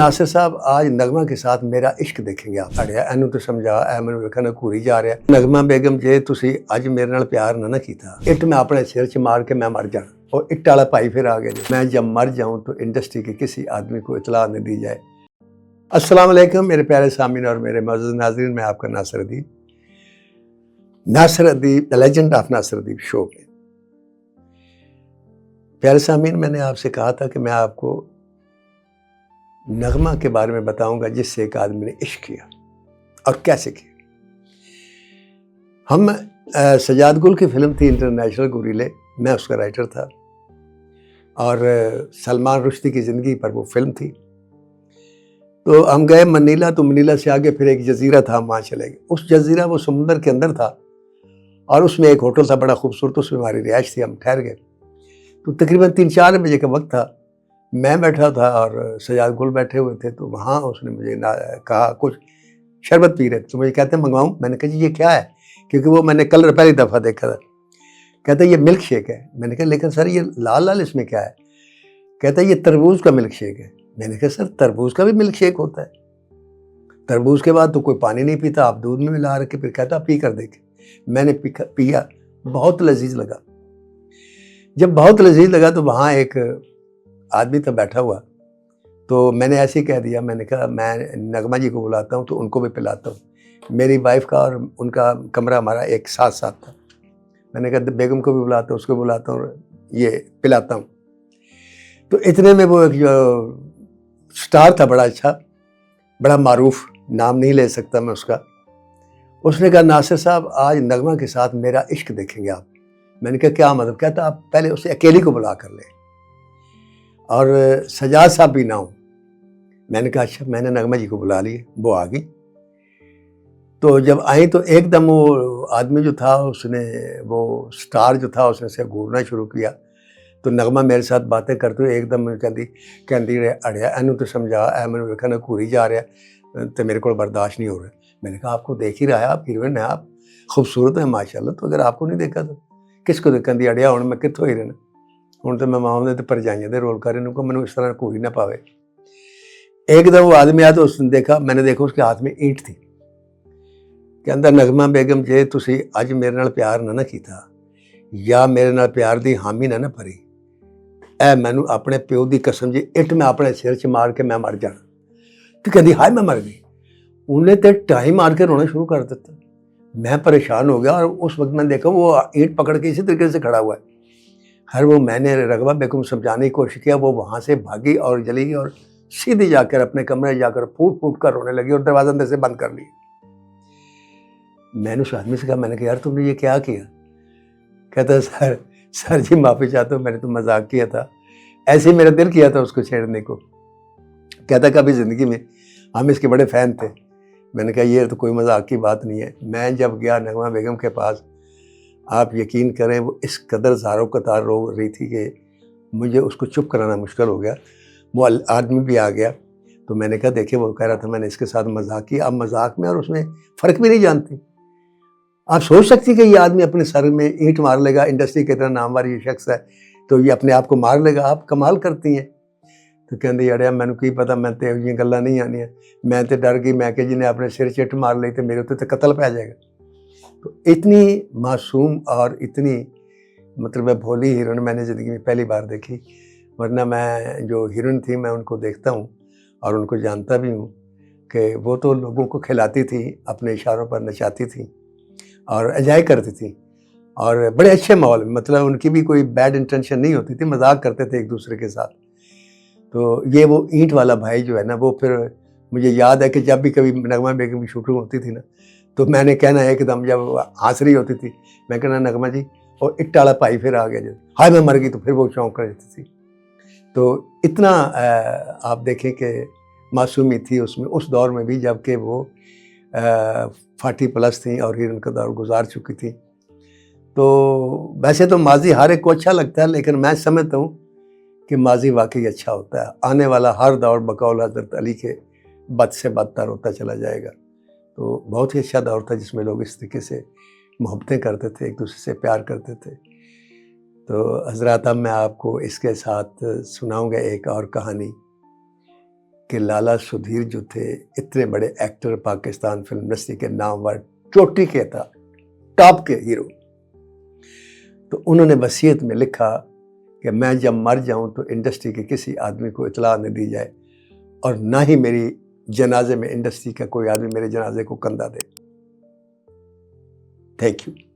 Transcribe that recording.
नासिर साहब आज नगमा के साथ मेरा इश्क देखेंगे आप अड़िया एनू तो समझा ए मैनू वेखना घूरी जा रहा नगमा बेगम जे तुसी अज मेरे नाल प्यार ना कीता इट मैं अपने सिर च मार के मैं मर जाना और इट वाला भाई फिर आ गया मैं जब मर जाऊं तो इंडस्ट्री के किसी आदमी को इतला न दी जाए। अस्सलाम वालेकुम मेरे प्यारे सामीन और मेरे मौजूद नाज़रीन, मैं आपका Nasir Adeeb the legend of Nasir Adeeb show में। प्यारे सामीन, मैंने आपसे कहा था कि मैं आपको नगमा के बारे में बताऊंगा जिससे एक आदमी ने इश्क किया और कैसे किया। हम सजाद गुल की फिल्म थी इंटरनेशनल गुरीले, मैं उसका राइटर था और सलमान रुश्दी की ज़िंदगी पर वो फिल्म थी। तो हम गए मनीला, तो मनीला से आगे फिर एक जजीरा था, हम वहाँ चले गए। उस जजीरा वो समुंदर के अंदर था और उसमें एक होटल था बड़ा खूबसूरत, उसमें हमारी रिहाइश थी। हम ठहर गए तो तकरीबन 3-4 बजे का वक्त था। मैं बैठा था और सजाद गुल बैठे हुए थे। तो वहाँ उसने मुझे कहा कुछ शरबत पी रहे थे, तो मुझे कहते हैं मंगवाऊँ। मैंने कहा जी ये क्या है, क्योंकि वो मैंने कल पहली दफ़ा देखा था। कहते ये मिल्क शेक है। मैंने कहा लेकिन सर ये लाल लाल इसमें क्या है? कहता है ये तरबूज का मिल्क शेक है। मैंने कहा सर तरबूज का भी मिल्क शेक होता है? तरबूज के बाद तो कोई पानी नहीं पीता, आप दूध में मिला रखे। फिर कहता पी कर देखे। मैंने पिया, बहुत लजीज लगा। जब बहुत लजीज लगा तो वहाँ एक आदमी था बैठा हुआ, तो मैंने ऐसे ही कह दिया, मैंने कहा मैं नगमा जी को बुलाता हूँ तो उनको भी पिलाता हूँ। मेरी वाइफ का और उनका कमरा हमारा एक साथ साथ था। मैंने कहा बेगम को भी बुलाता हूँ, उसको बुलाता हूँ, ये पिलाता हूँ। तो इतने में वो एक जो स्टार था बड़ा अच्छा, बड़ा मारूफ, नाम नहीं ले सकता मैं उसका, उसने कहा नासिर साहब आज नगमा के साथ मेरा इश्क देखेंगे आप। मैंने कहा क्या मतलब? कहता आप पहले उसे अकेली को बुला कर ले और सजाद साहब भी ना हो। मैंने कहा अच्छा। मैंने नगमा जी को बुला लिए, वो आ गई। तो जब आई तो एकदम वो आदमी जो था उसने, वो स्टार जो था उसने से घूरना शुरू किया। तो नगमा मेरे साथ बातें करते हुए एकदम कहती अड़िया एनू तो समझा ए मैनू वेखना घूरी जा रहा तो मेरे को बर्दाश्त नहीं हो रहा। मैंने कहा आपको देख ही रहा है, आप हीरोइन है, आप खूबसूरत है माशाल्लाह, तो अगर आपको नहीं देखा तो किसको कहती अड़िया हूँ मैं कितों ही रहना, हूँ तो मैं मामले तो परजाइयां दे रोल कर रही, मैंने इस तरह घूरी ना पावे। एकदम वो आदमी आया तो उसने देखा, मैंने देखा उसके हाथ में ईंट थी। कहता नगमा बेगम जे तुसी अज मेरे नाल प्यार ना कीता या मेरे नाल प्यार दी हामी ना भरी, ए मैनू अपने प्यो की कसम जी इट मैं अपने सिर च मार के मैं मर जाना। तो कहती हाय मैं मर गई। उन्हें तो टाइम मार के रोना शुरू कर दिता। मैं परेशान हो गया और उस वक्त मैंने देखा वो ईंट पकड़ के इसी तरीके से खड़ा हुआ है। हर वो मैंने रगबा बेगम समझाने की कोशिश किया, वो वहाँ से भागी और चली गई और सीधी जाकर अपने कमरे जाकर फूट फूट कर रोने लगी और दरवाजा अंदर से बंद कर लिया। मैंने उस आदमी से कहा, मैंने कहा यार तुमने ये क्या किया? कहता सर जी माफ़ी चाहता हूँ, मैंने तो मजाक किया था, ऐसे ही मेरा दिल किया था उसको छेड़ने को। कहता कभी ज़िंदगी में हम इसके बड़े फ़ैन थे। मैंने कहा ये तो कोई मजाक की बात नहीं है। मैं जब गया नगमा बेगम के पास, आप यकीन करें वो इस कदर ज़ारों कतार रो रही थी कि मुझे उसको चुप कराना मुश्किल हो गया। वो आदमी भी आ गया तो मैंने कहा देखिए वो कह रहा था मैंने इसके साथ मजाक किया। आप मजाक में और उसमें फ़र्क भी नहीं जानती। आप सोच सकती कि ये आदमी अपने सर में ईंट मार लेगा, इंडस्ट्री की इतना नामवर ये शख्स है तो ये अपने आप को मार लेगा? आप कमाल करती हैं। तो कहती अड़िया मैनू की पता, मैं तो ये गल्लां नहीं आनियां, मैं तो डर गई, मैं कि जिन्हें अपने सिर चिट मार ली तो मेरे उत्ते तो कत्ल पै जाएगा। तो इतनी मासूम और इतनी मतलब भोली हीरोइन मैंने ज़िंदगी में पहली बार देखी। वरना मैं जो हीरोइन थी मैं उनको देखता हूँ और उनको जानता भी हूँ कि वो तो लोगों को खिलाती थी, अपने इशारों पर नचाती थी और एंजॉय करती थी और बड़े अच्छे माहौल में, मतलब उनकी भी कोई बैड इंटेंशन नहीं होती थी, मजाक करते थे एक दूसरे के साथ। तो ये वो ईंट वाला भाई जो है ना, वो फिर मुझे याद है कि जब भी कभी नगमा बेगम की शूटिंग होती थी ना, तो मैंने कहना एकदम जब हंस रही होती थी, मैं कहना नगमा जी और इट्ट वाला भाई फिर आ गया जो हाय मैं मर गई, तो फिर वो चौंक कर देती थी। तो इतना आप देखें कि मासूमी थी उसमें, उस दौर में भी, जबकि वो 40+ थी और हीरोइन का दौर गुजार चुकी थी। तो वैसे तो माजी हर एक को अच्छा लगता है, लेकिन मैं समझता हूँ कि माजी वाकई अच्छा होता है। आने वाला हर दौर बकौल हज़रत अली के बद से बदतर होता चला जाएगा। तो बहुत ही अच्छा दौर था जिसमें लोग इस तरीके से मोहब्बतें करते थे, एक दूसरे से प्यार करते थे। तो हज़रात अब मैं आपको इसके साथ सुनाऊंगा एक और कहानी کہ لالا سدھیر جو تھے اتنے بڑے ایکٹر، پاکستان فلم انڈسٹری کے نامور چوٹی کے تھا، ٹاپ کے ہیرو، تو انہوں نے وصیت میں لکھا کہ میں جب مر جاؤں تو انڈسٹری کے کسی آدمی کو اطلاع نہ دی جائے اور نہ ہی میری جنازے میں انڈسٹری کا کوئی آدمی میرے جنازے کو کندھا دے. Thank you.